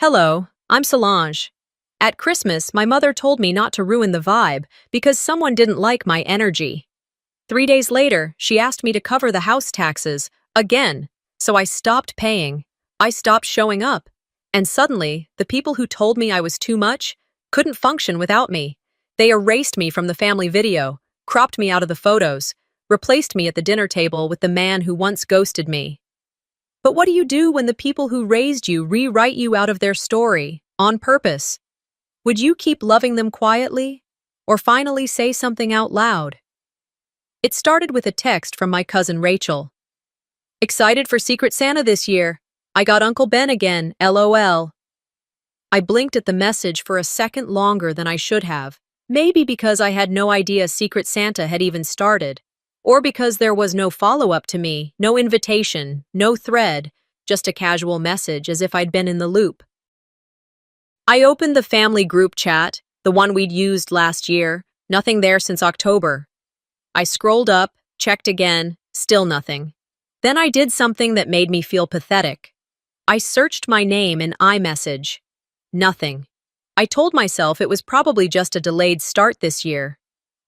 Hello, I'm Solange. At Christmas, my mother told me not to ruin the vibe because someone didn't like my energy. 3 days later, she asked me to cover the house taxes, again, so I stopped paying. I stopped showing up. And suddenly, the people who told me I was too much couldn't function without me. They erased me from the family video, cropped me out of the photos, replaced me at the dinner table with the man who once ghosted me. But what do you do when the people who raised you rewrite you out of their story, on purpose? Would you keep loving them quietly, or finally say something out loud? It started with a text from my cousin Rachel. Excited for Secret Santa this year. I got Uncle Ben again, LOL. I blinked at the message for a second longer than I should have, maybe because I had no idea Secret Santa had even started. Or because there was no follow-up to me, no invitation, no thread, just a casual message as if I'd been in the loop. I opened the family group chat, the one we'd used last year, nothing there since October. I scrolled up, checked again, still nothing. Then I did something that made me feel pathetic. I searched my name in iMessage. Nothing. I told myself it was probably just a delayed start this year.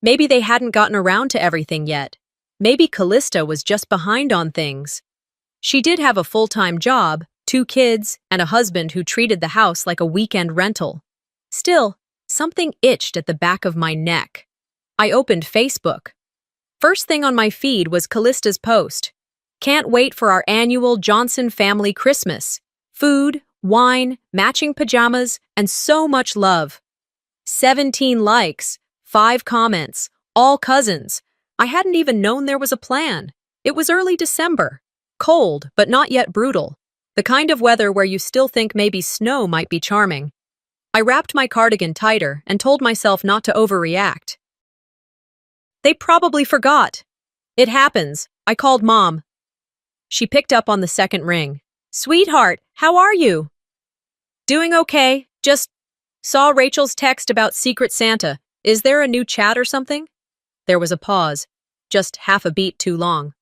Maybe they hadn't gotten around to everything yet. Maybe Callista was just behind on things. She did have a full-time job, 2 kids, and a husband who treated the house like a weekend rental. Still, something itched at the back of my neck. I opened Facebook. First thing on my feed was Callista's post. Can't wait for our annual Johnson family Christmas. Food, wine, matching pajamas, and so much love. 17 likes, 5 comments, all cousins. I hadn't even known there was a plan. It was early December. Cold, but not yet brutal. The kind of weather where you still think maybe snow might be charming. I wrapped my cardigan tighter and told myself not to overreact. They probably forgot. It happens. I called Mom. She picked up on the second ring. Sweetheart, how are you? Doing okay. Just saw Rachel's text about Secret Santa. Is there a new chat or something? There was a pause, just half a beat too long.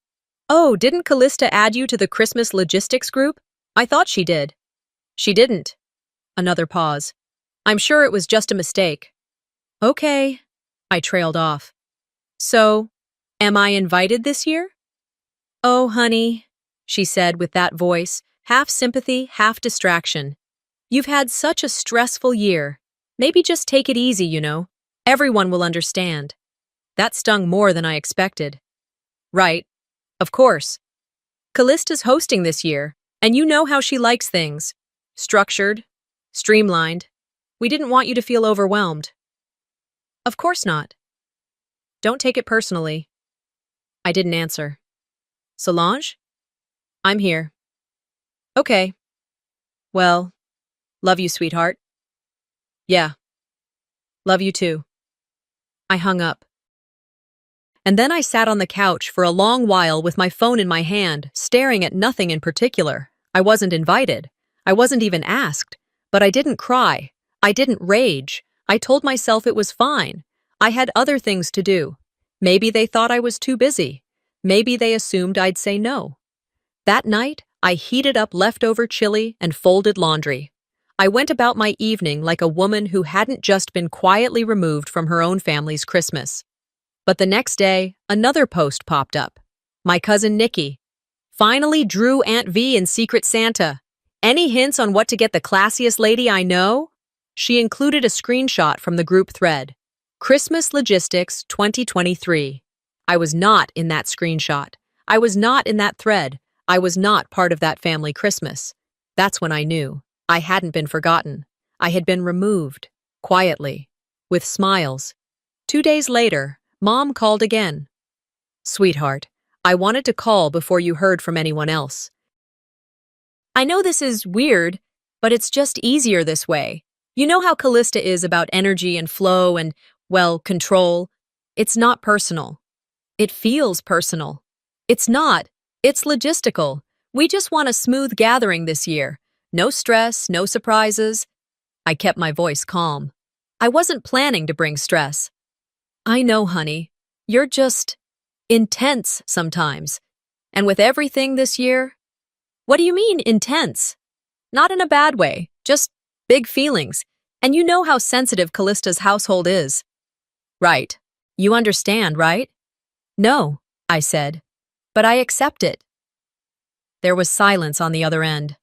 Oh, didn't Callista add you to the Christmas logistics group? I thought she did. She didn't. Another pause. I'm sure it was just a mistake. Okay. I trailed off. So, am I invited this year? Oh, honey, she said with that voice, half sympathy, half distraction. You've had such a stressful year. Maybe just take it easy, you know. Everyone will understand. That stung more than I expected. Right. Of course. Callista's hosting this year, and you know how she likes things. Structured, streamlined. We didn't want you to feel overwhelmed. Of course not. Don't take it personally. I didn't answer. Solange? I'm here. Okay. Well, love you, sweetheart. Yeah. Love you too. I hung up. And then I sat on the couch for a long while with my phone in my hand, staring at nothing in particular. I wasn't invited. I wasn't even asked. But I didn't cry. I didn't rage. I told myself it was fine. I had other things to do. Maybe they thought I was too busy. Maybe they assumed I'd say no. That night, I heated up leftover chili and folded laundry. I went about my evening like a woman who hadn't just been quietly removed from her own family's Christmas. But the next day, another post popped up. My cousin Nikki. Finally drew Aunt V in Secret Santa. Any hints on what to get the classiest lady I know? She included a screenshot from the group thread. Christmas Logistics 2023. I was not in that screenshot. I was not in that thread. I was not part of that family Christmas. That's when I knew. I hadn't been forgotten. I had been removed. Quietly. With smiles. 2 days later, Mom called again. Sweetheart, I wanted to call before you heard from anyone else. I know this is weird, but it's just easier this way. You know how Callista is about energy and flow and, well, control. It's not personal. It feels personal. It's not. It's logistical. We just want a smooth gathering this year. No stress, no surprises. I kept my voice calm. I wasn't planning to bring stress. I know, honey. You're just intense sometimes. And with everything this year? What do you mean, intense? Not in a bad way, just Big feelings. And you know how sensitive Callista's household is. Right. You understand, right? No, I said. But I accept it. There was silence on the other end.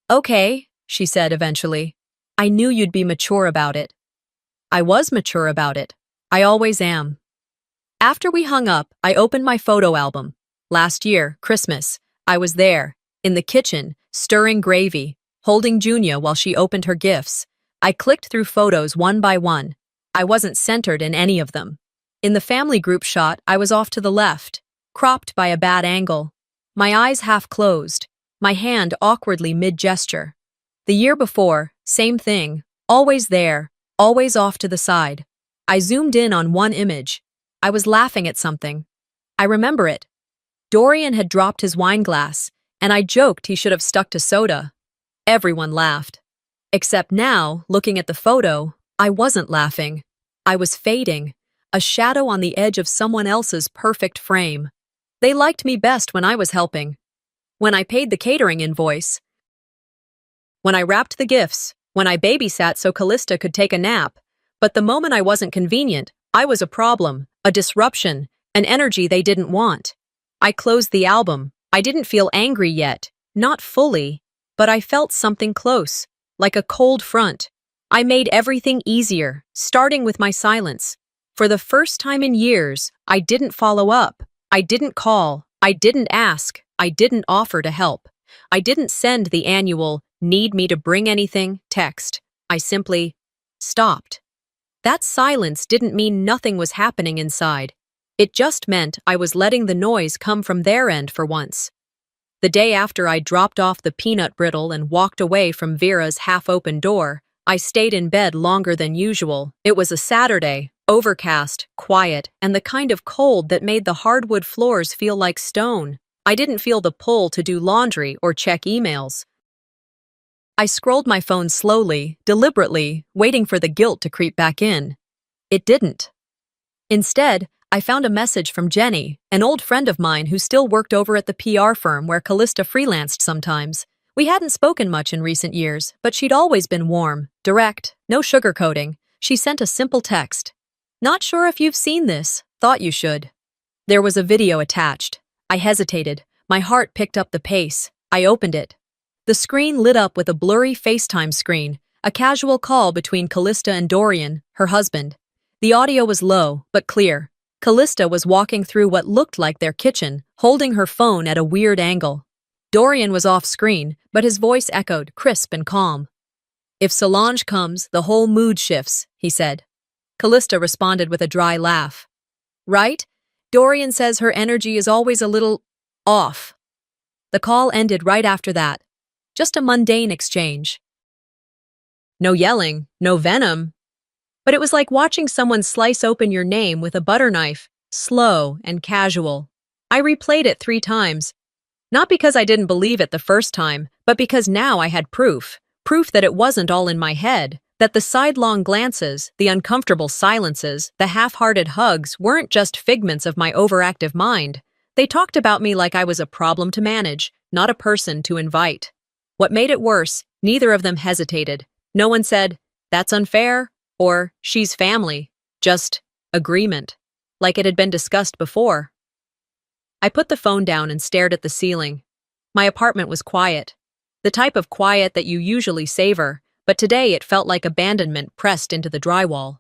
Okay, she said eventually. I knew you'd be mature about it. I was mature about it. I always am. After we hung up, I opened my photo album. Last year, Christmas, I was there, in the kitchen, stirring gravy, holding Junia while she opened her gifts. I clicked through photos one by one. I wasn't centered in any of them. In the family group shot, I was off to the left, cropped by a bad angle. My eyes half closed, my hand awkwardly mid-gesture. The year before, same thing, always there, always off to the side. I zoomed in on one image. I was laughing at something. I remember it. Dorian had dropped his wine glass, and I joked he should have stuck to soda. Everyone laughed. Except now, looking at the photo, I wasn't laughing. I was fading, a shadow on the edge of someone else's perfect frame. They liked me best when I was helping. When I paid the catering invoice. When I wrapped the gifts. When I babysat so Callista could take a nap. But the moment I wasn't convenient, I was a problem, a disruption, an energy they didn't want. I closed the album. I didn't feel angry yet, not fully, but I felt something close, like a cold front. I made everything easier, starting with my silence. For the first time in years, I didn't follow up. I didn't call. I didn't ask. I didn't offer to help. I didn't send the annual, need me to bring anything, text. I simply stopped. That silence didn't mean nothing was happening inside. It just meant I was letting the noise come from their end for once. The day after I dropped off the peanut brittle and walked away from Vera's half-open door, I stayed in bed longer than usual. It was a Saturday, overcast, quiet, and the kind of cold that made the hardwood floors feel like stone. I didn't feel the pull to do laundry or check emails. I scrolled my phone slowly, deliberately, waiting for the guilt to creep back in. It didn't. Instead, I found a message from Jenny, an old friend of mine who still worked over at the PR firm where Callista freelanced sometimes. We hadn't spoken much in recent years, but she'd always been warm, direct, no sugarcoating. She sent a simple text. Not sure if you've seen this, thought you should. There was a video attached. I hesitated. My heart picked up the pace. I opened it. The screen lit up with a blurry FaceTime screen, a casual call between Callista and Dorian, her husband. The audio was low, but clear. Callista was walking through what looked like their kitchen, holding her phone at a weird angle. Dorian was off-screen, but his voice echoed, crisp and calm. If Solange comes, the whole mood shifts, he said. Callista responded with a dry laugh. Right? Dorian says her energy is always a little off. The call ended right after that. Just a mundane exchange. No yelling, no venom. But it was like watching someone slice open your name with a butter knife, slow and casual. I replayed it 3 times. Not because I didn't believe it the first time, but because now I had proof. Proof that it wasn't all in my head, that the sidelong glances, the uncomfortable silences, the half-hearted hugs weren't just figments of my overactive mind. They talked about me like I was a problem to manage, not a person to invite. What made it worse, neither of them hesitated. No one said, that's unfair, or she's family. Just agreement, like it had been discussed before. I put the phone down and stared at the ceiling. My apartment was quiet. The type of quiet that you usually savor, but today it felt like abandonment pressed into the drywall.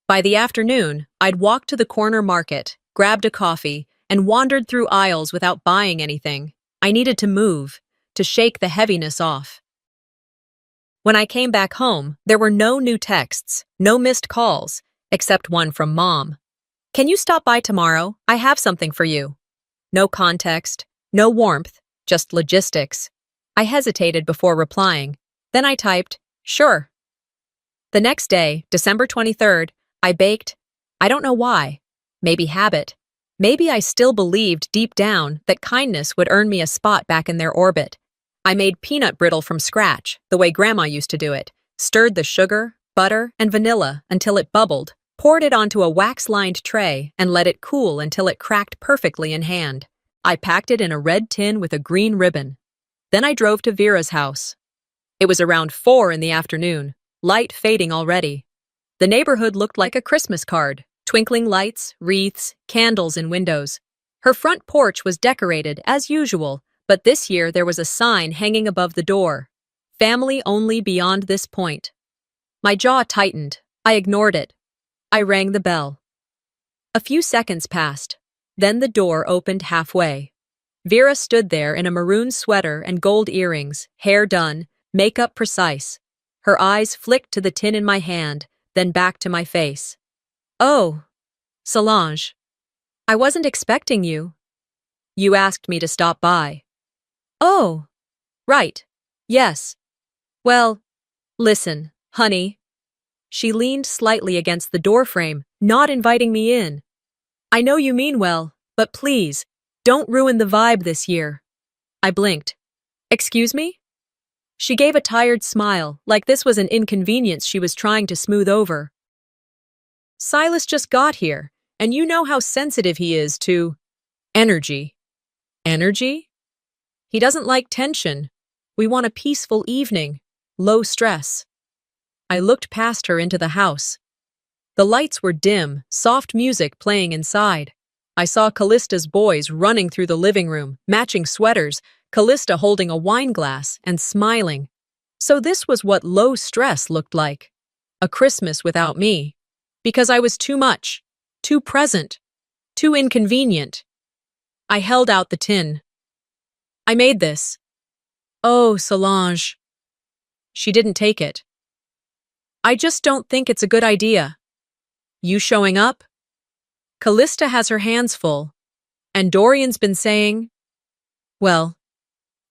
By the afternoon, I'd walked to the corner market, grabbed a coffee, and wandered through aisles without buying anything. I needed to move, to shake the heaviness off. When I came back home, there were no new texts, no missed calls, except one from Mom. Can you stop by tomorrow? I have something for you. No context, no warmth, just logistics. I hesitated before replying. Then I typed, sure. The next day, December 23rd, I baked. I don't know why. Maybe habit. Maybe I still believed deep down that kindness would earn me a spot back in their orbit. I made peanut brittle from scratch, the way Grandma used to do it, stirred the sugar, butter, and vanilla until it bubbled, poured it onto a wax-lined tray, and let it cool until it cracked perfectly in hand. I packed it in a red tin with a green ribbon. Then I drove to Vera's house. It was around 4 in the afternoon, light fading already. The neighborhood looked like a Christmas card, twinkling lights, wreaths, candles in windows. Her front porch was decorated, as usual, but this year there was a sign hanging above the door. Family only beyond this point. My jaw tightened. I ignored it. I rang the bell. A few seconds passed. Then the door opened halfway. Vera stood there in a maroon sweater and gold earrings, hair done, makeup precise. Her eyes flicked to the tin in my hand, then back to my face. "Oh, Solange. I wasn't expecting you. You asked me to stop by." "Oh, right. Yes. Well, listen, honey." She leaned slightly against the doorframe, not inviting me in. "I know you mean well, but please, don't ruin the vibe this year." I blinked. "Excuse me?" She gave a tired smile, like this was an inconvenience she was trying to smooth over. "Silas just got here, and you know how sensitive he is to energy." "Energy?" "He doesn't like tension. We want a peaceful evening, low stress." I looked past her into the house. The lights were dim, soft music playing inside. I saw Callista's boys running through the living room, matching sweaters, Callista holding a wine glass and smiling. So this was what low stress looked like. A Christmas without me. Because I was too much, too present, too inconvenient. I held out the tin. "I made this." "Oh, Solange." She didn't take it. "I just don't think it's a good idea." "You showing up?" "Callista has her hands full. And Dorian's been saying—" "Well,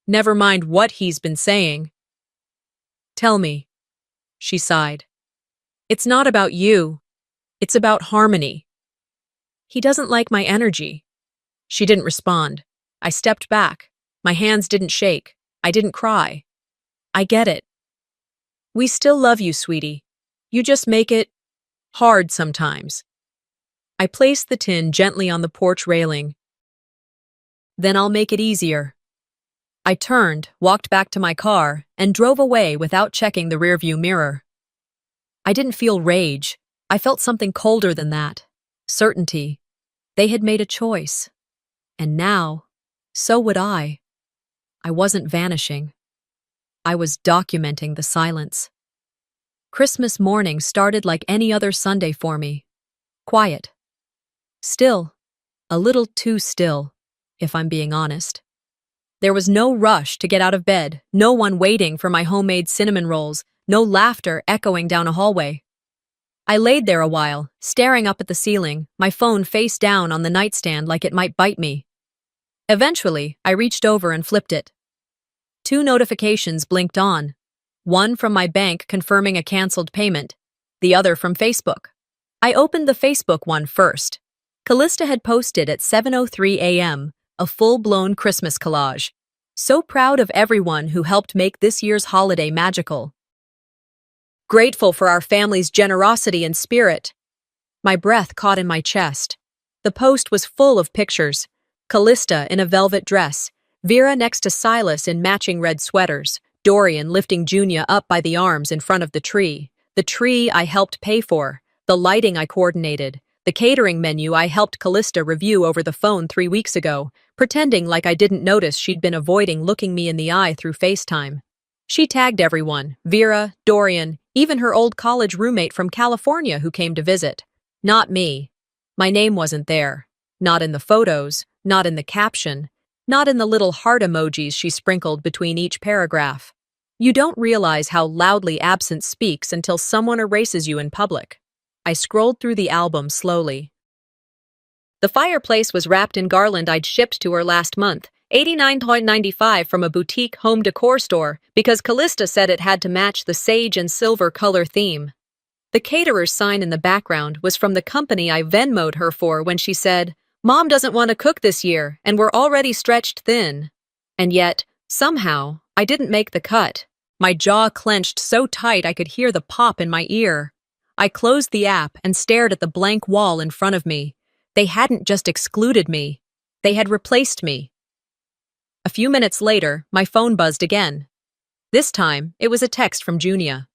never mind what he's been saying." "Tell me." She sighed. "It's not about you. It's about harmony." "He doesn't like my energy." She didn't respond. I stepped back. My hands didn't shake. I didn't cry. "I get it. We still love you, sweetie. You just make it hard sometimes." I placed the tin gently on the porch railing. "Then I'll make it easier." I turned, walked back to my car, and drove away without checking the rearview mirror. I didn't feel rage. I felt something colder than that. Certainty. They had made a choice. And now, so would I. I wasn't vanishing. I was documenting the silence. Christmas morning started like any other Sunday for me. Quiet. Still. A little too still, if I'm being honest. There was no rush to get out of bed, no one waiting for my homemade cinnamon rolls, no laughter echoing down a hallway. I laid there a while, staring up at the ceiling, my phone face down on the nightstand like it might bite me. Eventually, I reached over and flipped it. 2 notifications blinked on. One from my bank confirming a canceled payment, the other from Facebook. I opened the Facebook one first. Callista had posted at 7:03 a.m., a full-blown Christmas collage. So proud of everyone who helped make this year's holiday magical. Grateful for our family's generosity and spirit. My breath caught in my chest. The post was full of pictures. Callista in a velvet dress, Vera next to Silas in matching red sweaters, Dorian lifting Junia up by the arms in front of the tree I helped pay for, the lighting I coordinated, the catering menu I helped Callista review over the phone 3 weeks ago, pretending like I didn't notice she'd been avoiding looking me in the eye through FaceTime. She tagged everyone, Vera, Dorian, even her old college roommate from California who came to visit. Not me. My name wasn't there. Not in the photos, not in the caption, not in the little heart emojis she sprinkled between each paragraph. You don't realize how loudly absence speaks until someone erases you in public. I scrolled through the album slowly. The fireplace was wrapped in garland I'd shipped to her last month, $89.95 from a boutique home decor store, because Callista said it had to match the sage and silver color theme. The caterer's sign in the background was from the company I Venmo'd her for when she said, "Mom doesn't want to cook this year, and we're already stretched thin." And yet, somehow, I didn't make the cut. My jaw clenched so tight I could hear the pop in my ear. I closed the app and stared at the blank wall in front of me. They hadn't just excluded me. They had replaced me. A few minutes later, my phone buzzed again. This time, it was a text from Junia.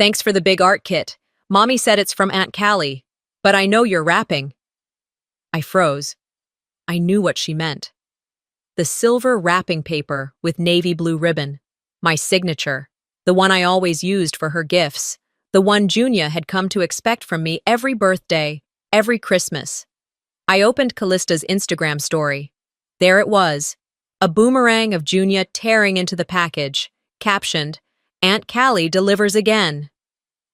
Thanks for the big art kit. Mommy said it's from Aunt Callie, but I know you're wrapping. I froze. I knew what she meant. The silver wrapping paper with navy blue ribbon. My signature. The one I always used for her gifts. The one Junia had come to expect from me every birthday, every Christmas. I opened Callista's Instagram story. There it was. A boomerang of Junia tearing into the package, captioned, Aunt Callie delivers again.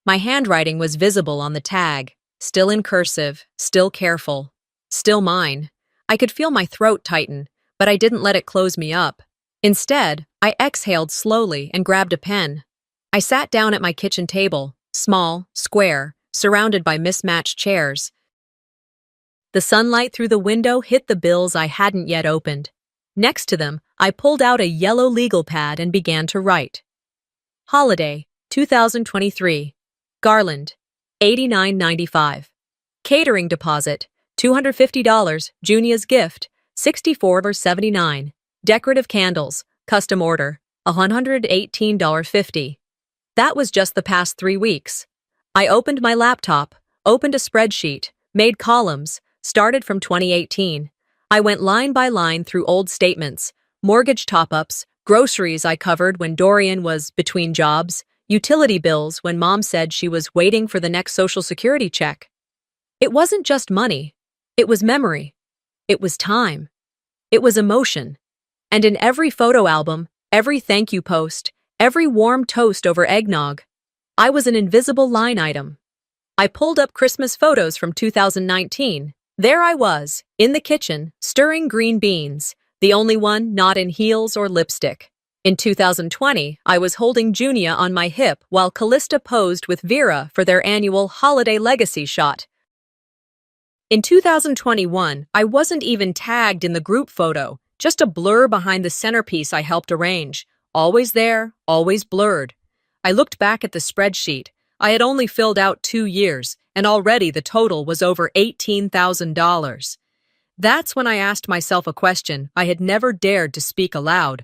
My handwriting was visible on the tag, still in cursive, still careful, still mine. I could feel my throat tighten, but I didn't let it close me up. Instead, I exhaled slowly and grabbed a pen. I sat down at my kitchen table, small, square, surrounded by mismatched chairs. The sunlight through the window hit the bills I hadn't yet opened. Next to them, I pulled out a yellow legal pad and began to write. Holiday, 2023. Garland, $89.95. Catering deposit, $250. Junia's gift, $64.79. Decorative candles, custom order, $118.50. That was just the past 3 weeks. I opened my laptop, opened a spreadsheet, made columns, started from 2018. I went line by line through old statements, mortgage top-ups, groceries I covered when Dorian was between jobs, utility bills when Mom said she was waiting for the next Social Security check. It wasn't just money. It was memory. It was time. It was emotion. And in every photo album, every thank you post, every warm toast over eggnog, I was an invisible line item. I pulled up Christmas photos from 2019. There I was, in the kitchen, stirring green beans, the only one not in heels or lipstick. In 2020, I was holding Junia on my hip while Callista posed with Vera for their annual holiday legacy shot. In 2021, I wasn't even tagged in the group photo, just a blur behind the centerpiece I helped arrange. Always there, always blurred. I looked back at the spreadsheet. I had only filled out 2 years, and already the total was over $18,000. That's when I asked myself a question I had never dared to speak aloud.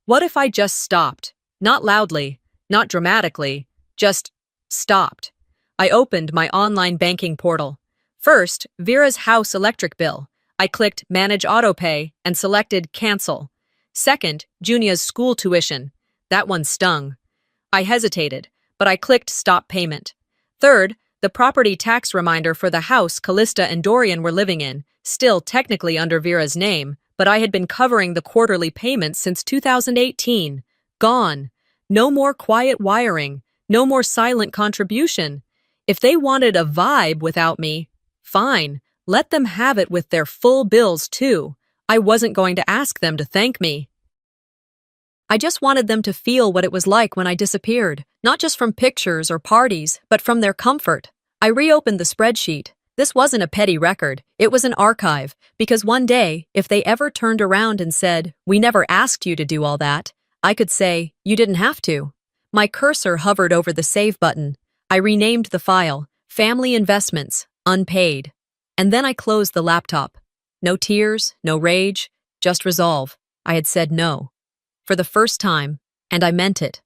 What if I just stopped? Not loudly, not dramatically, just stopped. I opened my online banking portal. First, Vera's house electric bill. I clicked Manage Autopay and selected Cancel. Second, Junia's school tuition. That one stung. I hesitated, but I clicked Stop Payment. Third, the property tax reminder for the house Callista and Dorian were living in, still technically under Vera's name, but I had been covering the quarterly payments since 2018. Gone. No more quiet wiring. No more silent contribution. If they wanted a vibe without me, fine. Let them have it with their full bills, too. I wasn't going to ask them to thank me. I just wanted them to feel what it was like when I disappeared, not just from pictures or parties, but from their comfort. I reopened the spreadsheet. This wasn't a petty record. It was an archive, because one day, if they ever turned around and said, "We never asked you to do all that," I could say, "You didn't have to." My cursor hovered over the Save button. I renamed the file, Family Investments, Unpaid. And then I closed the laptop. No tears, no rage, just resolve. I had said no. For the first time, and I meant it.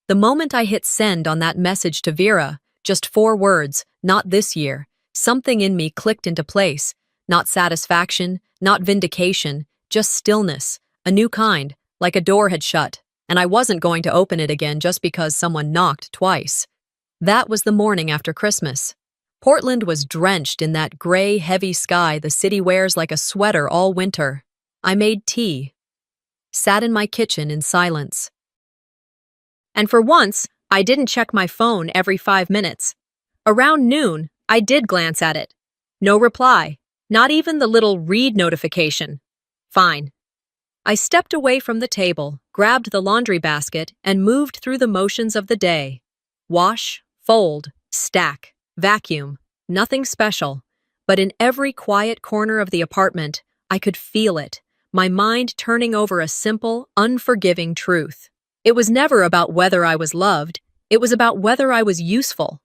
The moment I hit send on that message to Vera, just 4 words, not this year, something in me clicked into place. Not satisfaction, not vindication, just stillness, a new kind, like a door had shut, and I wasn't going to open it again just because someone knocked twice. That was the morning after Christmas. Portland was drenched in that gray, heavy sky the city wears like a sweater all winter. I made tea. Sat in my kitchen in silence. And for once, I didn't check my phone every 5 minutes. Around noon, I did glance at it. No reply, not even the little read notification. Fine. I stepped away from the table, grabbed the laundry basket, and moved through the motions of the day. Wash, fold, stack, vacuum, nothing special. But in every quiet corner of the apartment, I could feel it. My mind turning over a simple, unforgiving truth. It was never about whether I was loved, it was about whether I was useful.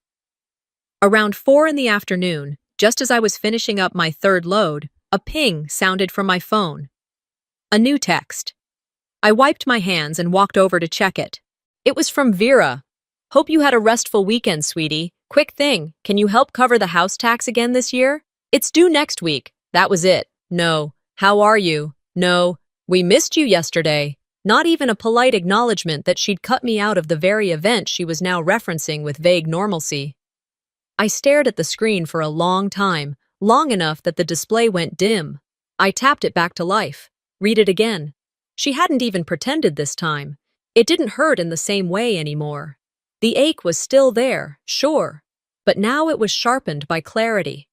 Around 4 in the afternoon, just as I was finishing up my 3rd load, a ping sounded from my phone. A new text. I wiped my hands and walked over to check it. It was from Vera. Hope you had a restful weekend, sweetie. Quick thing, can you help cover the house tax again this year? It's due next week. That was it. No. How are you? No. We missed you yesterday. Not even a polite acknowledgement that she'd cut me out of the very event she was now referencing with vague normalcy. I stared at the screen for a long time, long enough that the display went dim. I tapped it back to life. Read it again. She hadn't even pretended this time. It didn't hurt in the same way anymore. The ache was still there, sure, but now it was sharpened by clarity.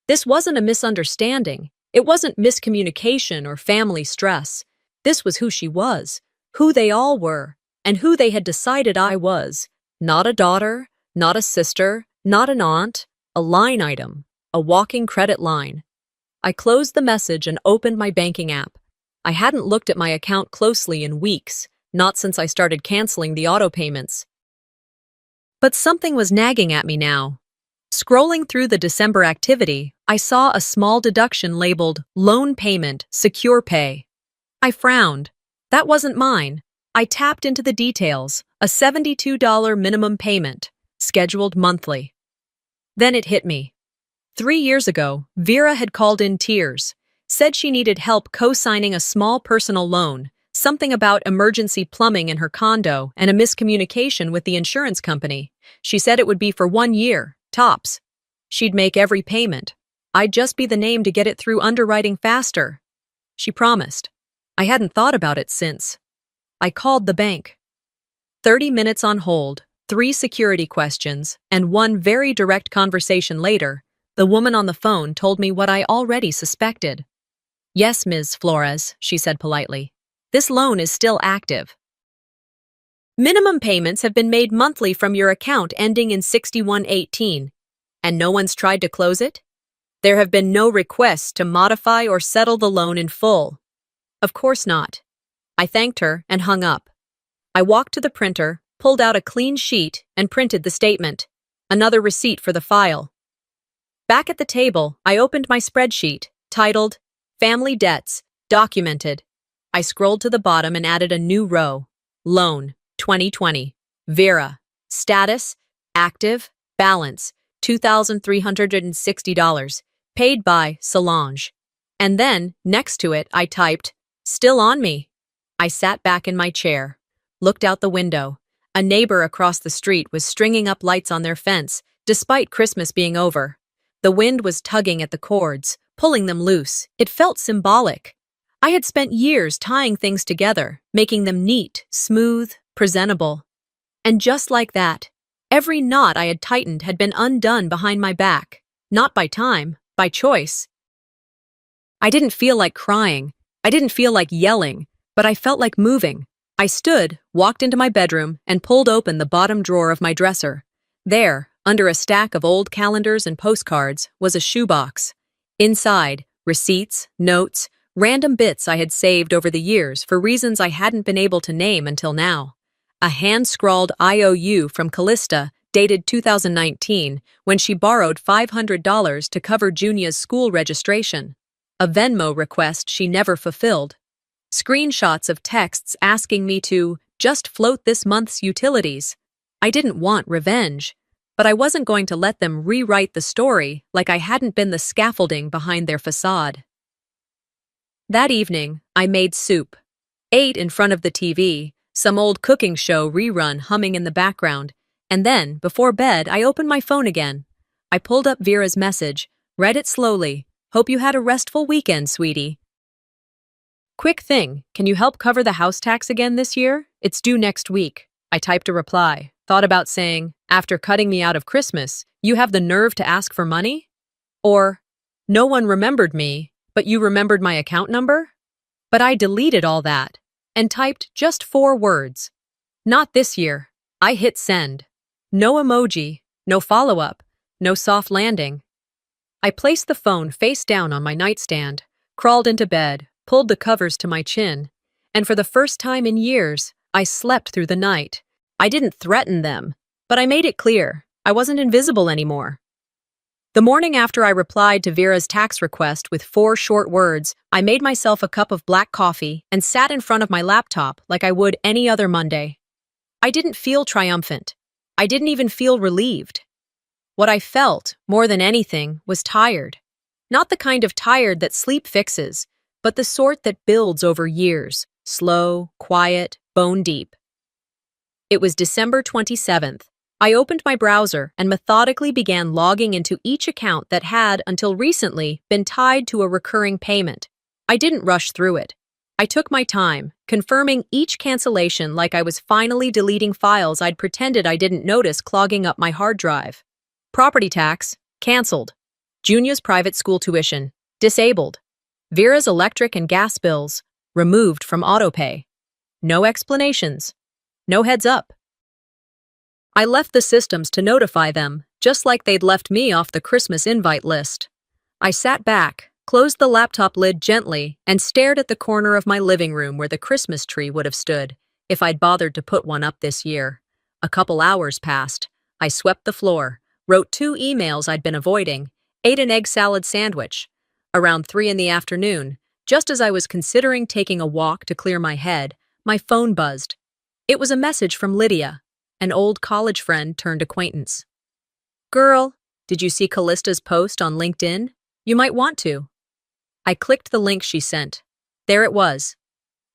This wasn't a misunderstanding. It wasn't miscommunication or family stress. This was who she was, who they all were, and who they had decided I was. Not a daughter, not a sister, not an aunt, a line item, a walking credit line. I closed the message and opened my banking app. I hadn't looked at my account closely in weeks, not since I started canceling the auto payments. But something was nagging at me now. Scrolling through the December activity, I saw a small deduction labeled Loan Payment Secure Pay. I frowned. That wasn't mine. I tapped into the details, a $72 minimum payment, scheduled monthly. Then it hit me. 3 years ago, Vera had called in tears, said she needed help co-signing a small personal loan, something about emergency plumbing in her condo and a miscommunication with the insurance company. She said it would be for 1 year, tops. She'd make every payment. I'd just be the name to get it through underwriting faster. She promised. I hadn't thought about it since. I called the bank. 30 minutes on hold, 3 security questions, and 1 very direct conversation later, the woman on the phone told me what I already suspected. Yes, Ms. Flores, she said politely. This loan is still active. Minimum payments have been made monthly from your account ending in 6118, and no one's tried to close it? There have been no requests to modify or settle the loan in full. Of course not. I thanked her and hung up. I walked to the printer, pulled out a clean sheet, and printed the statement. Another receipt for the file. Back at the table, I opened my spreadsheet, titled Family Debts, Documented. I scrolled to the bottom and added a new row. Loan, 2020. Vera. Status, active, balance, $2,360. Paid by Solange. And then, next to it, I typed, still on me. I sat back in my chair, looked out the window. A neighbor across the street was stringing up lights on their fence, despite Christmas being over. The wind was tugging at the cords, pulling them loose. It felt symbolic. I had spent years tying things together, making them neat, smooth, presentable. And just like that, every knot I had tightened had been undone behind my back. Not by time, by choice. I didn't feel like crying. I didn't feel like yelling, but I felt like moving. I stood, walked into my bedroom, and pulled open the bottom drawer of my dresser. There, under a stack of old calendars and postcards, was a shoebox. Inside, receipts, notes, random bits I had saved over the years for reasons I hadn't been able to name until now. A hand-scrawled IOU from Callista, dated 2019, when she borrowed $500 to cover Junia's school registration. A Venmo request she never fulfilled. Screenshots of texts asking me to just float this month's utilities. I didn't want revenge, but I wasn't going to let them rewrite the story like I hadn't been the scaffolding behind their facade. That evening, I made soup. Ate in front of the TV, some old cooking show rerun humming in the background, and then, before bed, I opened my phone again. I pulled up Vera's message, read it slowly. Hope you had a restful weekend, sweetie. Quick thing, can you help cover the house tax again this year? It's due next week. I typed a reply, thought about saying, after cutting me out of Christmas, you have the nerve to ask for money? Or, no one remembered me, but you remembered my account number? But I deleted all that and typed just 4 words. Not this year. I hit send. No emoji, no follow-up, no soft landing. I placed the phone face down on my nightstand, crawled into bed, pulled the covers to my chin, and for the first time in years, I slept through the night. I didn't threaten them, but I made it clear I wasn't invisible anymore. The morning after I replied to Vera's tax request with 4 short words, I made myself a cup of black coffee and sat in front of my laptop like I would any other Monday. I didn't feel triumphant. I didn't even feel relieved. What I felt, more than anything, was tired. Not the kind of tired that sleep fixes, but the sort that builds over years, slow, quiet, bone deep. It was December 27th. I opened my browser and methodically began logging into each account that had, until recently, been tied to a recurring payment. I didn't rush through it. I took my time, confirming each cancellation like I was finally deleting files I'd pretended I didn't notice clogging up my hard drive. Property tax, canceled. Junia's private school tuition, disabled. Vera's electric and gas bills, removed from autopay. No explanations. No heads up. I left the systems to notify them, just like they'd left me off the Christmas invite list. I sat back, closed the laptop lid gently, and stared at the corner of my living room where the Christmas tree would have stood, if I'd bothered to put one up this year. A couple hours passed. I swept the floor, wrote 2 emails I'd been avoiding, ate an egg salad sandwich. Around 3 in the afternoon, just as I was considering taking a walk to clear my head, my phone buzzed. It was a message from Lydia, an old college friend turned acquaintance. "Girl, did you see Callista's post on LinkedIn? You might want to." I clicked the link she sent. There it was.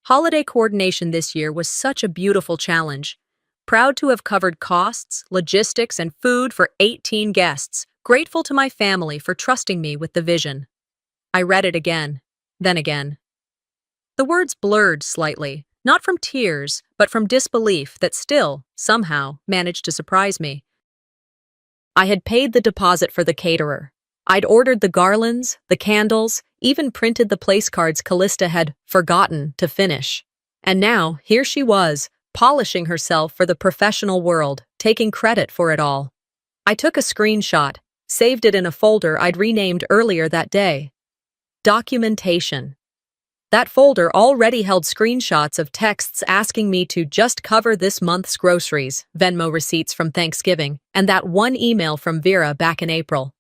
Holiday coordination this year was such a beautiful challenge. Proud to have covered costs, logistics, and food for 18 guests. Grateful to my family for trusting me with the vision. I read it again, then again. The words blurred slightly, not from tears, but from disbelief that still, somehow, managed to surprise me. I had paid the deposit for the caterer. I'd ordered the garlands, the candles, even printed the place cards Callista had forgotten to finish. And now, here she was, polishing herself for the professional world, taking credit for it all. I took a screenshot, saved it in a folder I'd renamed earlier that day. Documentation. That folder already held screenshots of texts asking me to just cover this month's groceries, Venmo receipts from Thanksgiving, and that one email from Vera back in April.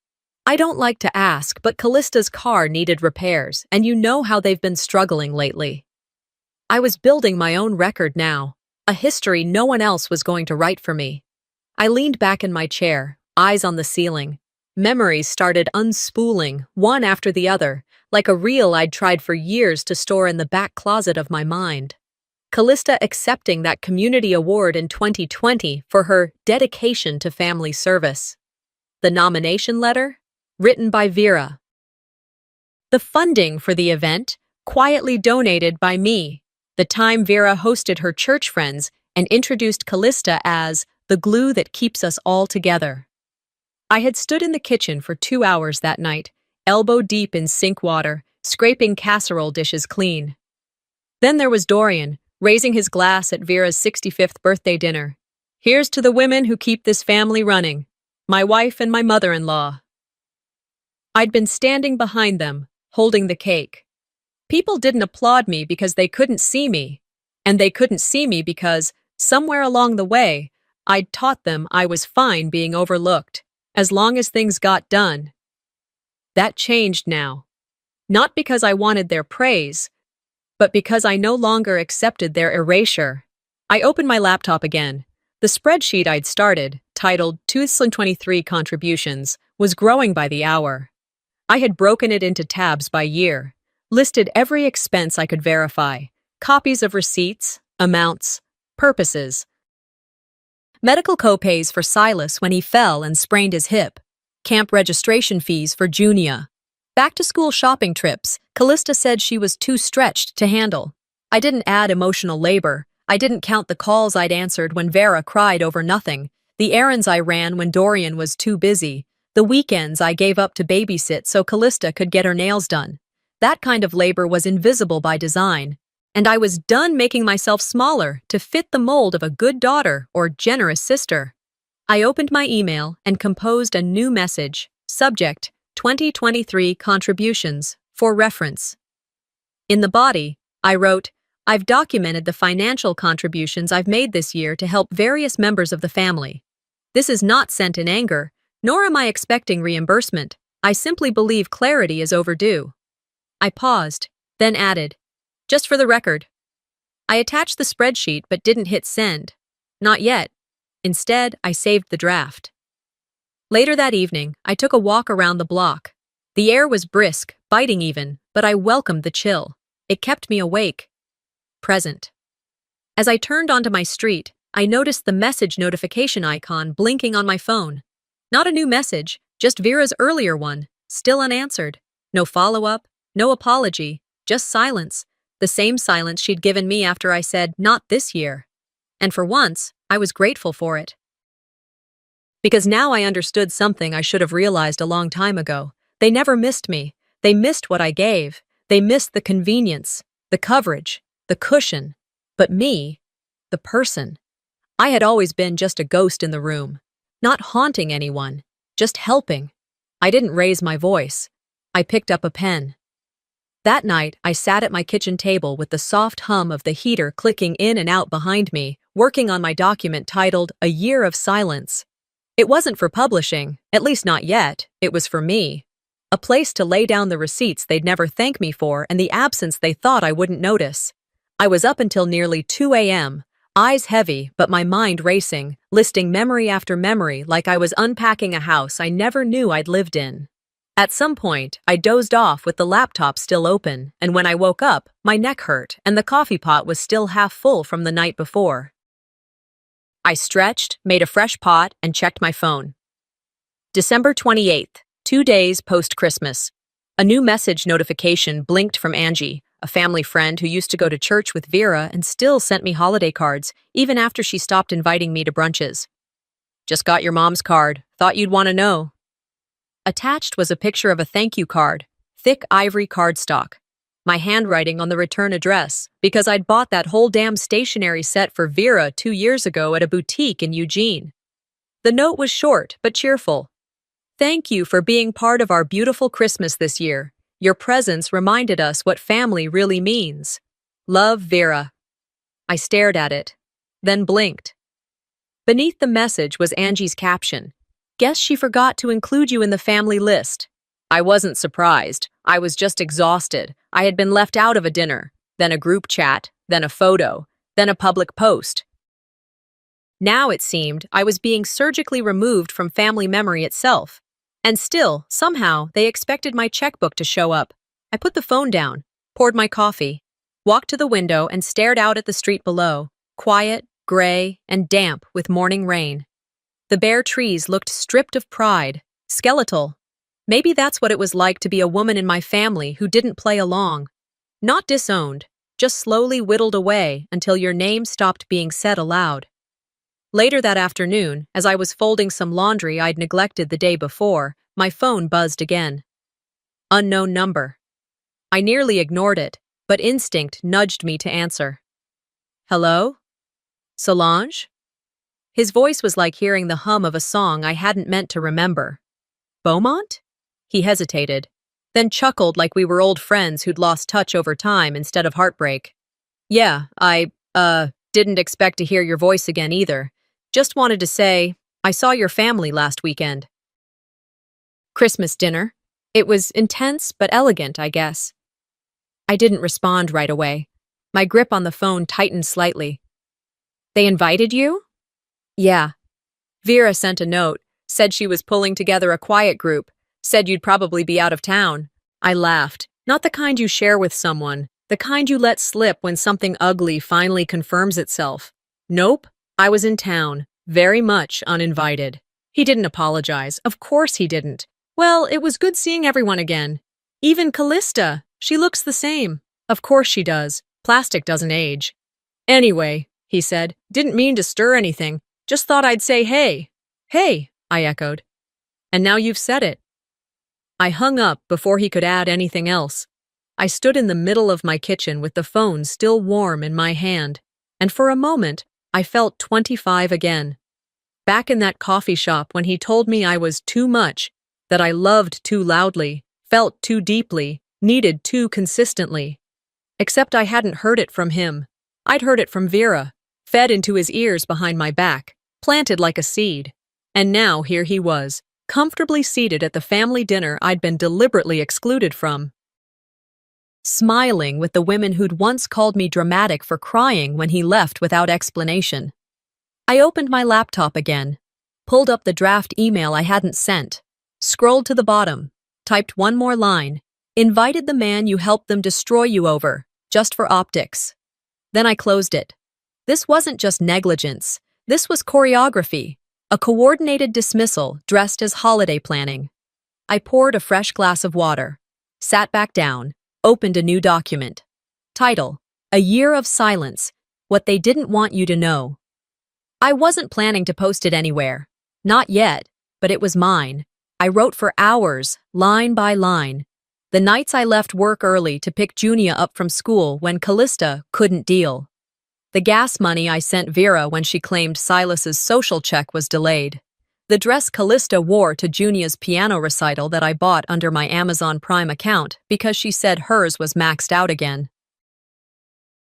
I don't like to ask, but Callista's car needed repairs, and you know how they've been struggling lately. I was building my own record now, a history no one else was going to write for me. I leaned back in my chair, eyes on the ceiling. Memories started unspooling, one after the other, like a reel I'd tried for years to store in the back closet of my mind. Callista accepting that community award in 2020 for her dedication to family service. The nomination letter, written by Vera. The funding for the event, quietly donated by me. The time Vera hosted her church friends and introduced Callista as the glue that keeps us all together. I had stood in the kitchen for 2 hours that night, elbow deep in sink water, scraping casserole dishes clean. Then there was Dorian, raising his glass at Vera's 65th birthday dinner. "Here's to the women who keep this family running, my wife and my mother-in-law." I'd been standing behind them, holding the cake. People didn't applaud me because they couldn't see me, and they couldn't see me because, somewhere along the way, I'd taught them I was fine being overlooked, as long as things got done. That changed now. Not because I wanted their praise, but because I no longer accepted their erasure. I opened my laptop again. The spreadsheet I'd started, titled 2023 Contributions, was growing by the hour. I had broken it into tabs by year, listed every expense I could verify, copies of receipts, amounts, purposes. Medical copays for Silas when he fell and sprained his hip. Camp registration fees for Junia. Back-to-school shopping trips. Callista said she was too stretched to handle. I didn't add emotional labor. I didn't count the calls I'd answered when Vera cried over nothing, the errands I ran when Dorian was too busy, the weekends I gave up to babysit so Callista could get her nails done. That kind of labor was invisible by design, and I was done making myself smaller to fit the mold of a good daughter or generous sister. I opened my email and composed a new message, subject, 2023 Contributions, for reference. In the body, I wrote, "I've documented the financial contributions I've made this year to help various members of the family. This is not sent in anger, nor am I expecting reimbursement. I simply believe clarity is overdue." I paused, then added, "Just for the record." I attached the spreadsheet but didn't hit send. Not yet. Instead, I saved the draft. Later that evening, I took a walk around the block. The air was brisk, biting even, but I welcomed the chill. It kept me awake, present. As I turned onto my street, I noticed the message notification icon blinking on my phone. Not a new message, just Vera's earlier one, still unanswered. No follow-up, no apology, just silence. The same silence she'd given me after I said, "Not this year." And for once, I was grateful for it. Because now I understood something I should have realized a long time ago. They never missed me. They missed what I gave. They missed the convenience, the coverage, the cushion. But me, the person, I had always been just a ghost in the room. Not haunting anyone, just helping. I didn't raise my voice. I picked up a pen. That night, I sat at my kitchen table with the soft hum of the heater clicking in and out behind me, working on my document titled "A Year of Silence." It wasn't for publishing, at least not yet. It was for me. A place to lay down the receipts they'd never thank me for and the absence they thought I wouldn't notice. I was up until nearly 2 a.m., eyes heavy but my mind racing, listing memory after memory like I was unpacking a house I never knew I'd lived in. At some point, I dozed off with the laptop still open, and when I woke up, my neck hurt and the coffee pot was still half full from the night before. I stretched, made a fresh pot, and checked my phone. December 28th, 2 days post-Christmas. A new message notification blinked from Angie, a family friend who used to go to church with Vera and still sent me holiday cards, even after she stopped inviting me to brunches. "Just got your mom's card. Thought you'd want to know." Attached was a picture of a thank you card, thick ivory cardstock. My handwriting on the return address, because I'd bought that whole damn stationery set for Vera 2 years ago at a boutique in Eugene. The note was short but cheerful. "Thank you for being part of our beautiful Christmas this year. Your presence reminded us what family really means. Love, Vera." I stared at it, then blinked. Beneath the message was Angie's caption. "Guess she forgot to include you in the family list." I wasn't surprised. I was just exhausted. I had been left out of a dinner, then a group chat, then a photo, then a public post. Now it seemed I was being surgically removed from family memory itself. And still, somehow, they expected my checkbook to show up. I put the phone down, poured my coffee, walked to the window and stared out at the street below, quiet, gray, and damp with morning rain. The bare trees looked stripped of pride, skeletal. Maybe that's what it was like to be a woman in my family who didn't play along. Not disowned, just slowly whittled away until your name stopped being said aloud. Later that afternoon, as I was folding some laundry I'd neglected the day before, my phone buzzed again. Unknown number. I nearly ignored it, but instinct nudged me to answer. "Hello? Solange?" His voice was like hearing the hum of a song I hadn't meant to remember. "Beaumont?" He hesitated, then chuckled like we were old friends who'd lost touch over time instead of heartbreak. "Yeah, I didn't expect to hear your voice again either. Just wanted to say, I saw your family last weekend." Christmas dinner. It was intense but elegant, I guess. I didn't respond right away. My grip on the phone tightened slightly. "They invited you?" "Yeah. Vera sent a note, said she was pulling together a quiet group, said you'd probably be out of town." I laughed. Not the kind you share with someone, the kind you let slip when something ugly finally confirms itself. Nope, I was in town, very much uninvited. He didn't apologize. Of course he didn't. "Well, it was good seeing everyone again. Even Callista, she looks the same." "Of course she does. Plastic doesn't age." "Anyway," he said, "didn't mean to stir anything. Just thought I'd say hey." "Hey," I echoed. "And now you've said it." I hung up before he could add anything else. I stood in the middle of my kitchen with the phone still warm in my hand, and for a moment, I felt 25 again. Back in that coffee shop when he told me I was too much, that I loved too loudly, felt too deeply, needed too consistently. Except I hadn't heard it from him. I'd heard it from Vera, fed into his ears behind my back, planted like a seed. And now here he was, comfortably seated at the family dinner I'd been deliberately excluded from. Smiling with the women who'd once called me dramatic for crying when he left without explanation. I opened my laptop again, pulled up the draft email I hadn't sent, scrolled to the bottom, typed one more line, invited the man you helped them destroy you over, just for optics. Then I closed it. This wasn't just negligence. This was choreography, a coordinated dismissal dressed as holiday planning. I poured a fresh glass of water, sat back down, opened a new document. Title: A Year of Silence, What They Didn't Want You to Know. I wasn't planning to post it anywhere. Not yet, but it was mine. I wrote for hours, line by line. The nights I left work early to pick Junia up from school when Callista couldn't deal. The gas money I sent Vera when she claimed Silas's social check was delayed. The dress Callista wore to Junia's piano recital that I bought under my Amazon Prime account because she said hers was maxed out again.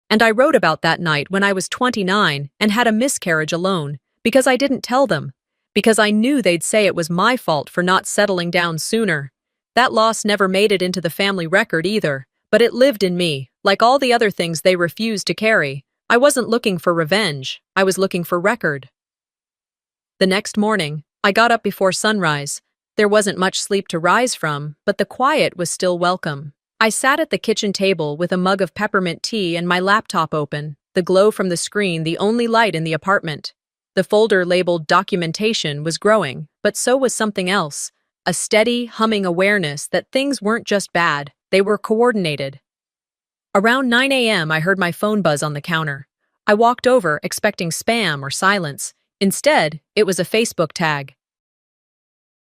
And I wrote about that night when I was 29 and had a miscarriage alone, because I didn't tell them, because I knew they'd say it was my fault for not settling down sooner. That loss never made it into the family record either, but it lived in me, like all the other things they refused to carry. I wasn't looking for revenge, I was looking for record. The next morning, I got up before sunrise. There wasn't much sleep to rise from, but the quiet was still welcome. I sat at the kitchen table with a mug of peppermint tea and my laptop open, the glow from the screen the only light in the apartment. The folder labeled documentation was growing, but so was something else, a steady, humming awareness that things weren't just bad, they were coordinated. Around 9 a.m., I heard my phone buzz on the counter. I walked over, expecting spam or silence. Instead, it was a Facebook tag.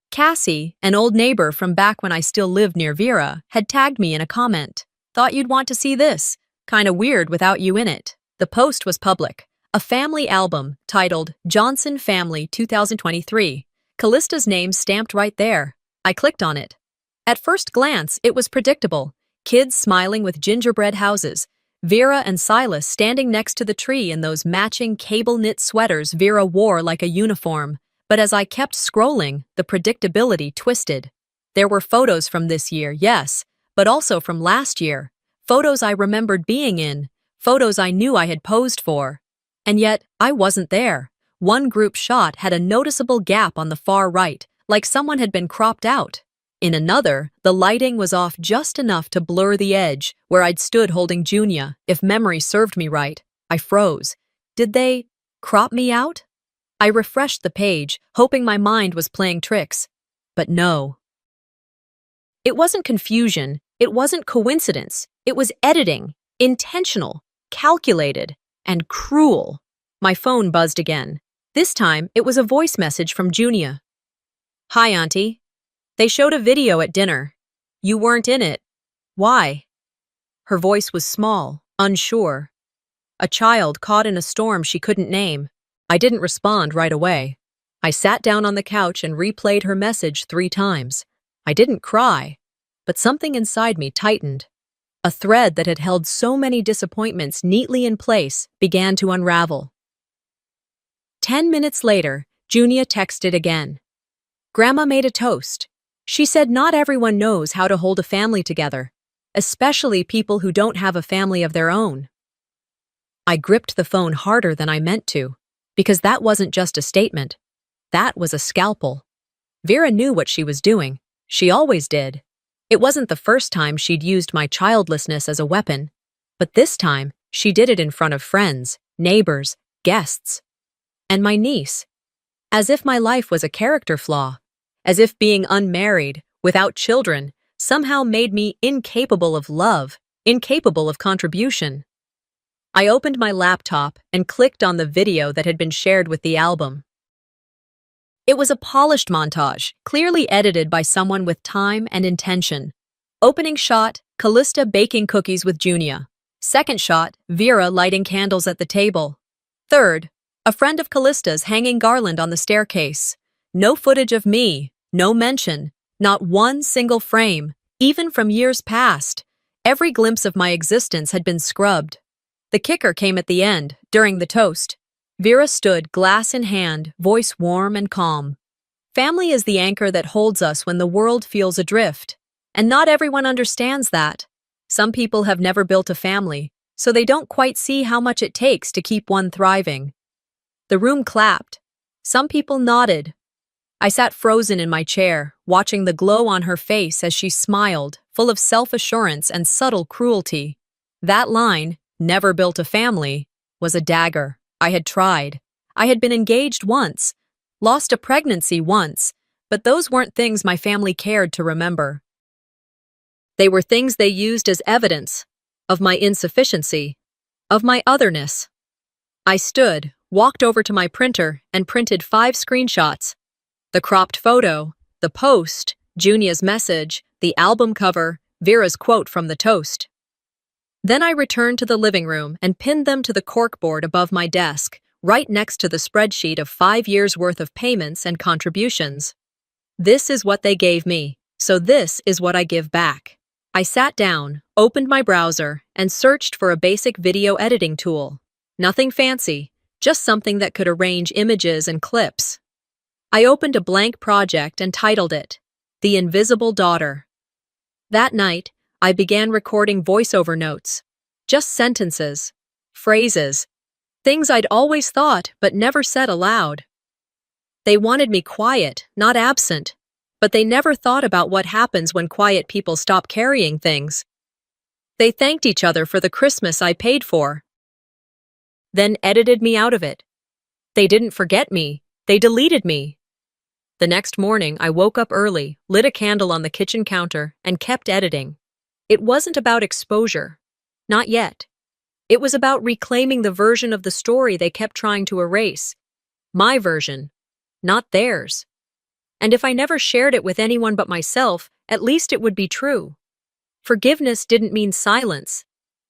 Cassie, an old neighbor from back when I still lived near Vera, had tagged me in a comment. Thought you'd want to see this. Kinda weird without you in it. The post was public. A family album titled Johnson Family 2023. Callista's name stamped right there. I clicked on it. At first glance, it was predictable. Kids smiling with gingerbread houses. Vera and Silas standing next to the tree in those matching cable-knit sweaters Vera wore like a uniform. But as I kept scrolling, the predictability twisted. There were photos from this year, yes, but also from last year. Photos I remembered being in. Photos I knew I had posed for. And yet, I wasn't there. One group shot had a noticeable gap on the far right, like someone had been cropped out. In another, the lighting was off just enough to blur the edge, where I'd stood holding Junia. If memory served me right, I froze. Did they crop me out? I refreshed the page, hoping my mind was playing tricks. But no. It wasn't confusion. It wasn't coincidence. It was editing. Intentional, calculated, and cruel. My phone buzzed again. This time, it was a voice message from Junia. Hi, Auntie. They showed a video at dinner. You weren't in it. Why? Her voice was small, unsure. A child caught in a storm she couldn't name. I didn't respond right away. I sat down on the couch and replayed her message 3 times. I didn't cry, but something inside me tightened. A thread that had held so many disappointments neatly in place began to unravel. 10 minutes later, Junia texted again. Grandma made a toast. She said not everyone knows how to hold a family together, especially people who don't have a family of their own. I gripped the phone harder than I meant to, because that wasn't just a statement. That was a scalpel. Vera knew what she was doing. She always did. It wasn't the first time she'd used my childlessness as a weapon, but this time she did it in front of friends, neighbors, guests, and my niece. As if my life was a character flaw. As if being unmarried, without children, somehow made me incapable of love, incapable of contribution. I opened my laptop and clicked on the video that had been shared with the album. It was a polished montage, clearly edited by someone with time and intention. Opening shot, Callista baking cookies with Junia. Second shot, Vera lighting candles at the table. Third, a friend of Callista's hanging garland on the staircase. No footage of me, no mention, not one single frame, even from years past. Every glimpse of my existence had been scrubbed. The kicker came at the end, during the toast. Vera stood, glass in hand, voice warm and calm. Family is the anchor that holds us when the world feels adrift. And not everyone understands that. Some people have never built a family, so they don't quite see how much it takes to keep one thriving. The room clapped. Some people nodded. I sat frozen in my chair, watching the glow on her face as she smiled, full of self-assurance and subtle cruelty. That line, "never built a family," was a dagger. I had tried. I had been engaged once, lost a pregnancy once, but those weren't things my family cared to remember. They were things they used as evidence of my insufficiency, of my otherness. I stood, walked over to my printer, and printed 5 screenshots. The cropped photo, the post, Junia's message, the album cover, Vera's quote from the toast. Then I returned to the living room and pinned them to the corkboard above my desk, right next to the spreadsheet of 5 years' worth of payments and contributions. This is what they gave me, so this is what I give back. I sat down, opened my browser, and searched for a basic video editing tool. Nothing fancy, just something that could arrange images and clips. I opened a blank project and titled it, The Invisible Daughter. That night, I began recording voiceover notes. Just sentences, phrases, things I'd always thought but never said aloud. They wanted me quiet, not absent, but they never thought about what happens when quiet people stop carrying things. They thanked each other for the Christmas I paid for, then edited me out of it. They didn't forget me, they deleted me. The next morning, I woke up early, lit a candle on the kitchen counter, and kept editing. It wasn't about exposure. Not yet. It was about reclaiming the version of the story they kept trying to erase. My version, not theirs. And if I never shared it with anyone but myself, at least it would be true. Forgiveness didn't mean silence.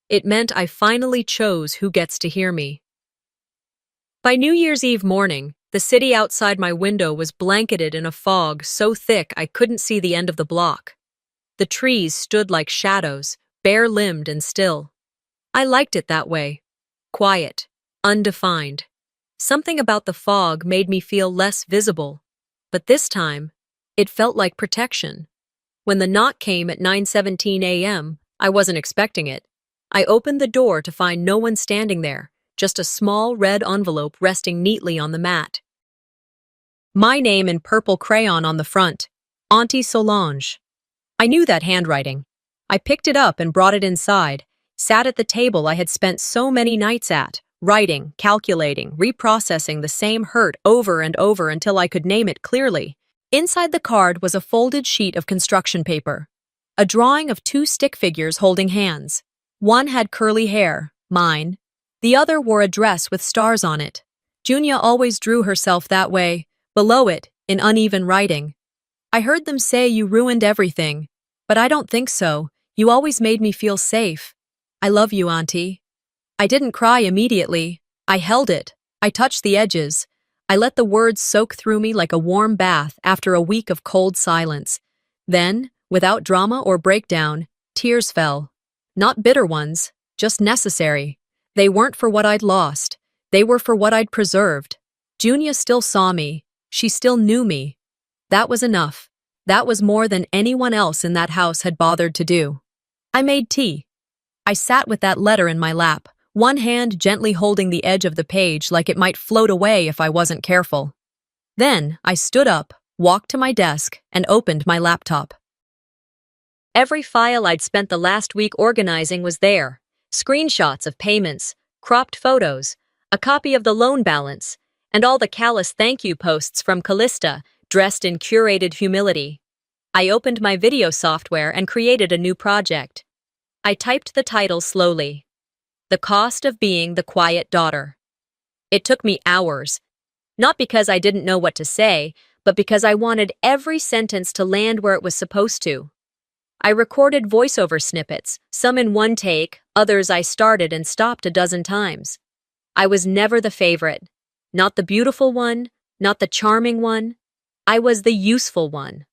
It meant I finally chose who gets to hear me. By New Year's Eve morning, the city outside my window was blanketed in a fog so thick I couldn't see the end of the block. The trees stood like shadows, bare-limbed and still. I liked it that way. Quiet, undefined. Something about the fog made me feel less visible. But this time, it felt like protection. When the knock came at 9:17 a.m., I wasn't expecting it. I opened the door to find no one standing there, just a small red envelope resting neatly on the mat. My name in purple crayon on the front, Auntie Solange. I knew that handwriting. I picked it up and brought it inside, sat at the table I had spent so many nights at, writing, calculating, reprocessing the same hurt over and over until I could name it clearly. Inside the card was a folded sheet of construction paper, a drawing of 2 stick figures holding hands. One had curly hair, mine. The other wore a dress with stars on it. Junia always drew herself that way. Below it, in uneven writing, I heard them say you ruined everything, but I don't think so. You always made me feel safe. I love you, Auntie. I didn't cry immediately. I held it. I touched the edges. I let the words soak through me like a warm bath after a week of cold silence. Then, without drama or breakdown, tears fell. Not bitter ones, just necessary. They weren't for what I'd lost. They were for what I'd preserved. Junia still saw me. She still knew me. That was enough. That was more than anyone else in that house had bothered to do. I made tea. I sat with that letter in my lap, one hand gently holding the edge of the page like it might float away if I wasn't careful. Then I stood up, walked to my desk, and opened my laptop. Every file I'd spent the last week organizing was there. Screenshots of payments, cropped photos, a copy of the loan balance, and all the callous thank you posts from Callista, dressed in curated humility. I opened my video software and created a new project. I typed the title slowly. The Cost of Being the Quiet Daughter. It took me hours, not because I didn't know what to say, but because I wanted every sentence to land where it was supposed to. I recorded voiceover snippets, some in one take, others I started and stopped a dozen times. I was never the favorite. Not the beautiful one, not the charming one. I was the useful one.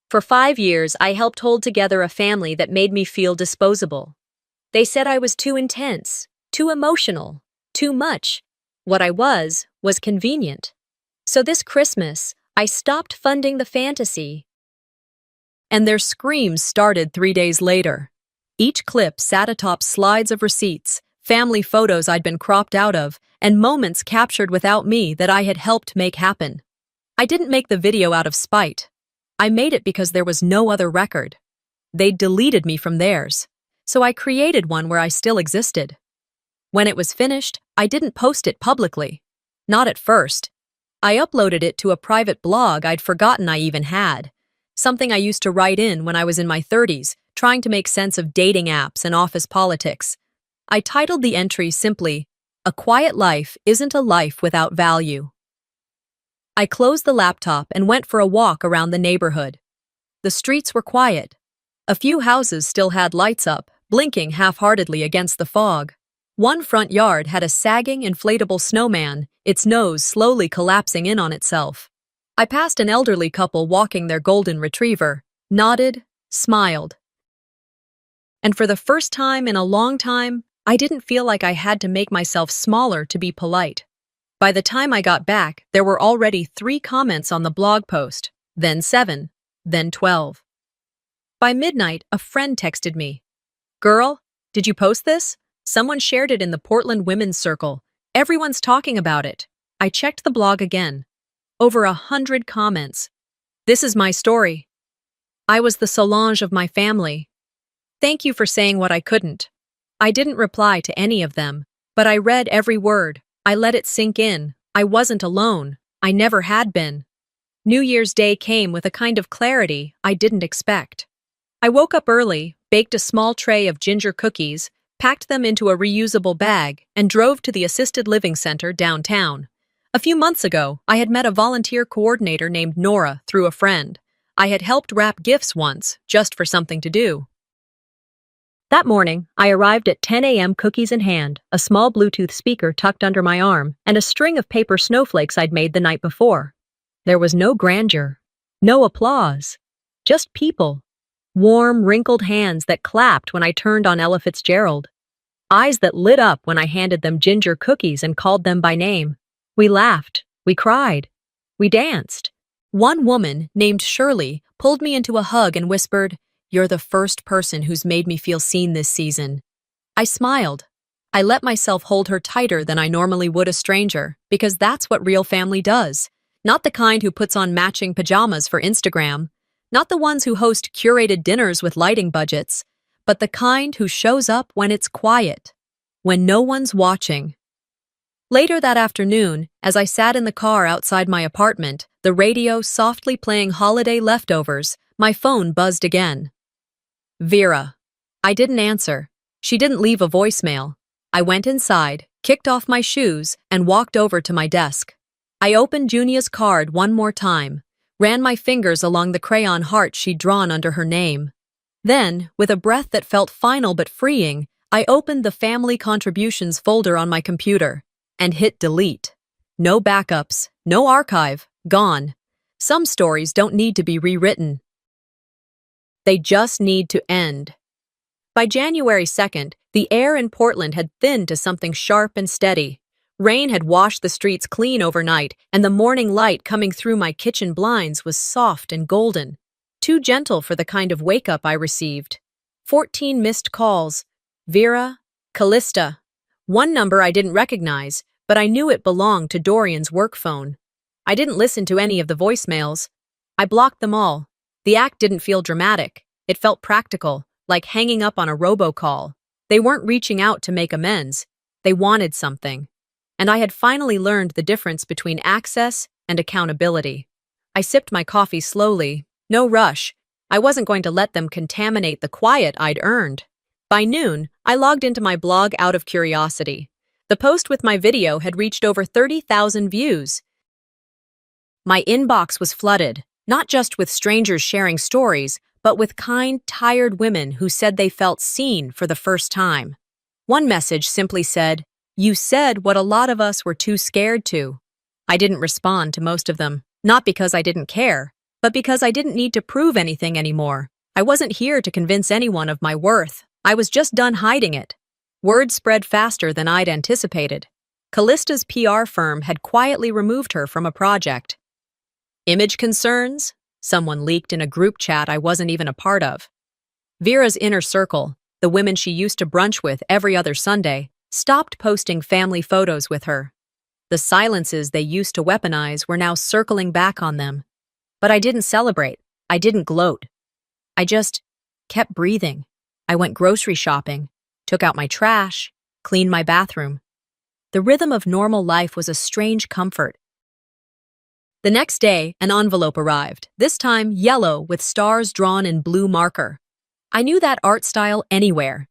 For 5 years, I helped hold together a family that made me feel disposable. They said I was too intense, too emotional, too much. What I was convenient. So this Christmas, I stopped funding the fantasy. And their screams started 3 days later. Each clip sat atop slides of receipts, family photos I'd been cropped out of, and moments captured without me that I had helped make happen. I didn't make the video out of spite. I made it because there was no other record. They'd deleted me from theirs, so I created one where I still existed. When it was finished, I didn't post it publicly. Not at first. I uploaded it to a private blog I'd forgotten I even had, something I used to write in when I was in my 30s, trying to make sense of dating apps and office politics. I titled the entry simply, "A Quiet Life Isn't a Life Without Value." I closed the laptop and went for a walk around the neighborhood. The streets were quiet. A few houses still had lights up, blinking half-heartedly against the fog. One front yard had a sagging, inflatable snowman, its nose slowly collapsing in on itself. I passed an elderly couple walking their golden retriever, nodded, smiled. And for the first time in a long time, I didn't feel like I had to make myself smaller to be polite. By the time I got back, there were already 3 comments on the blog post, then 7, then 12. By midnight, a friend texted me. "Girl, did you post this? Someone shared it in the Portland Women's Circle. Everyone's talking about it." I checked the blog again. Over 100 comments. "This is my story. I was the Solange of my family. Thank you for saying what I couldn't." I didn't reply to any of them, but I read every word. I let it sink in. I wasn't alone. I never had been. New Year's Day came with a kind of clarity I didn't expect. I woke up early, baked a small tray of ginger cookies, packed them into a reusable bag, and drove to the assisted living center downtown. A few months ago, I had met a volunteer coordinator named Nora through a friend. I had helped wrap gifts once, just for something to do. That morning, I arrived at 10 a.m. cookies in hand, a small Bluetooth speaker tucked under my arm, and a string of paper snowflakes I'd made the night before. There was no grandeur, no applause, just people. Warm, wrinkled hands that clapped when I turned on Ella Fitzgerald. Eyes that lit up when I handed them ginger cookies and called them by name. We laughed. We cried. We danced. One woman, named Shirley, pulled me into a hug and whispered, "You're the first person who's made me feel seen this season." I smiled. I let myself hold her tighter than I normally would a stranger, because that's what real family does. Not the kind who puts on matching pajamas for Instagram. Not the ones who host curated dinners with lighting budgets, but the kind who shows up when it's quiet, when no one's watching. Later that afternoon, as I sat in the car outside my apartment, the radio softly playing holiday leftovers, my phone buzzed again. Vera. I didn't answer. She didn't leave a voicemail. I went inside, kicked off my shoes, and walked over to my desk. I opened Junia's card one more time, ran my fingers along the crayon heart she'd drawn under her name. Then, with a breath that felt final but freeing, I opened the Family Contributions folder on my computer and hit delete. No backups, no archive, gone. Some stories don't need to be rewritten. They just need to end. By January 2nd, the air in Portland had thinned to something sharp and steady. Rain had washed the streets clean overnight, and the morning light coming through my kitchen blinds was soft and golden. Too gentle for the kind of wake-up I received. 14 missed calls. Vera, Callista. One number I didn't recognize, but I knew it belonged to Dorian's work phone. I didn't listen to any of the voicemails. I blocked them all. The act didn't feel dramatic. It felt practical, like hanging up on a robocall. They weren't reaching out to make amends. They wanted something. And I had finally learned the difference between access and accountability. I sipped my coffee slowly. No rush. I wasn't going to let them contaminate the quiet I'd earned. By noon, I logged into my blog out of curiosity. The post with my video had reached over 30,000 views. My inbox was flooded, not just with strangers sharing stories, but with kind, tired women who said they felt seen for the first time. One message simply said, "You said what a lot of us were too scared to." I didn't respond to most of them, not because I didn't care, but because I didn't need to prove anything anymore. I wasn't here to convince anyone of my worth. I was just done hiding it. Word spread faster than I'd anticipated. Callista's PR firm had quietly removed her from a project. Image concerns? Someone leaked in a group chat I wasn't even a part of. Vera's inner circle, the women she used to brunch with every other Sunday, stopped posting family photos with her. The silences they used to weaponize were now circling back on them. But I didn't celebrate. I didn't gloat. I just kept breathing. I went grocery shopping, took out my trash, cleaned my bathroom. The rhythm of normal life was a strange comfort. The next day, an envelope arrived, this time yellow with stars drawn in blue marker. I knew that art style anywhere.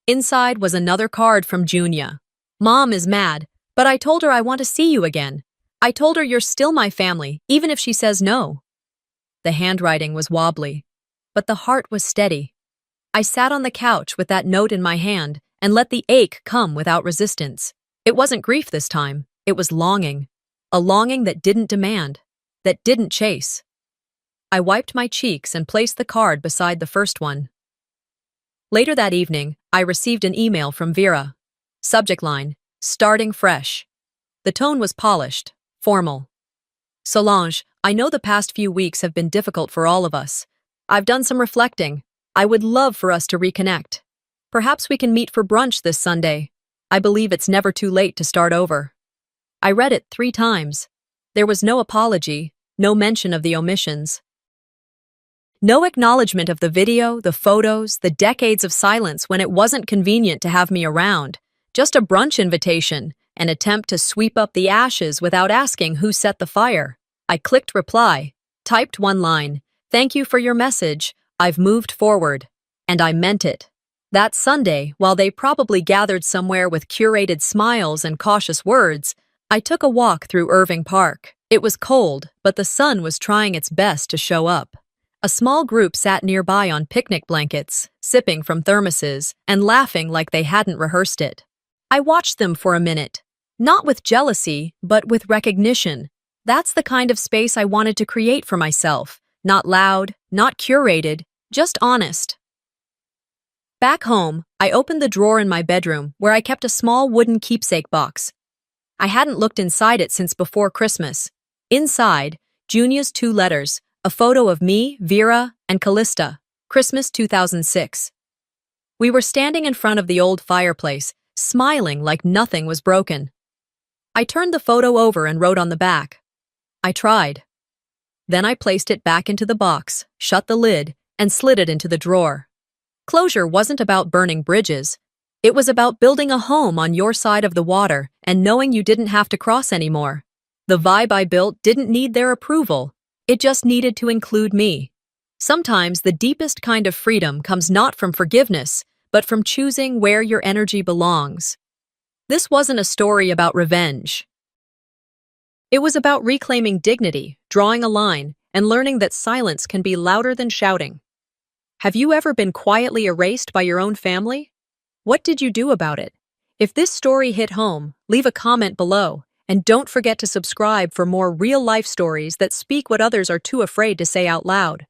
Inside was another card from Junia. Mom is mad, but I told her I want to see you again. I told her you're still my family, even if she says no. The handwriting was wobbly, but the heart was steady. I sat on the couch with that note in my hand and let the ache come without resistance. It wasn't grief this time, it was longing. A longing that didn't demand, that didn't chase. I wiped my cheeks and placed the card beside the first one. Later that evening, I received an email from Vera. Subject line, starting fresh. The tone was polished, formal. Solange, I know the past few weeks have been difficult for all of us. I've done some reflecting. I would love for us to reconnect. Perhaps we can meet for brunch this Sunday. I believe it's never too late to start over. I read it 3 times. There was no apology, no mention of the omissions. No acknowledgement of the video, the photos, the decades of silence when it wasn't convenient to have me around. Just a brunch invitation, an attempt to sweep up the ashes without asking who set the fire. I clicked reply, typed one line, "Thank you for your message. I've moved forward." And I meant it. That Sunday, while they probably gathered somewhere with curated smiles and cautious words, I took a walk through Irving Park. It was cold, but the sun was trying its best to show up. A small group sat nearby on picnic blankets, sipping from thermoses and laughing like they hadn't rehearsed it. I watched them for a minute, not with jealousy, but with recognition. That's the kind of space I wanted to create for myself. Not loud, not curated, just honest. Back home, I opened the drawer in my bedroom where I kept a small wooden keepsake box. I hadn't looked inside it since before Christmas. Inside, Junia's 2 letters, a photo of me, Vera, and Callista, Christmas 2006. We were standing in front of the old fireplace, smiling like nothing was broken. I turned the photo over and wrote on the back, "I tried." Then I placed it back into the box, shut the lid, and slid it into the drawer. Closure wasn't about burning bridges. It was about building a home on your side of the water and knowing you didn't have to cross anymore. The vibe I built didn't need their approval. It just needed to include me. Sometimes the deepest kind of freedom comes not from forgiveness, but from choosing where your energy belongs. This wasn't a story about revenge. It was about reclaiming dignity, drawing a line, and learning that silence can be louder than shouting. Have you ever been quietly erased by your own family? What did you do about it? If this story hit home, leave a comment below, and don't forget to subscribe for more real-life stories that speak what others are too afraid to say out loud.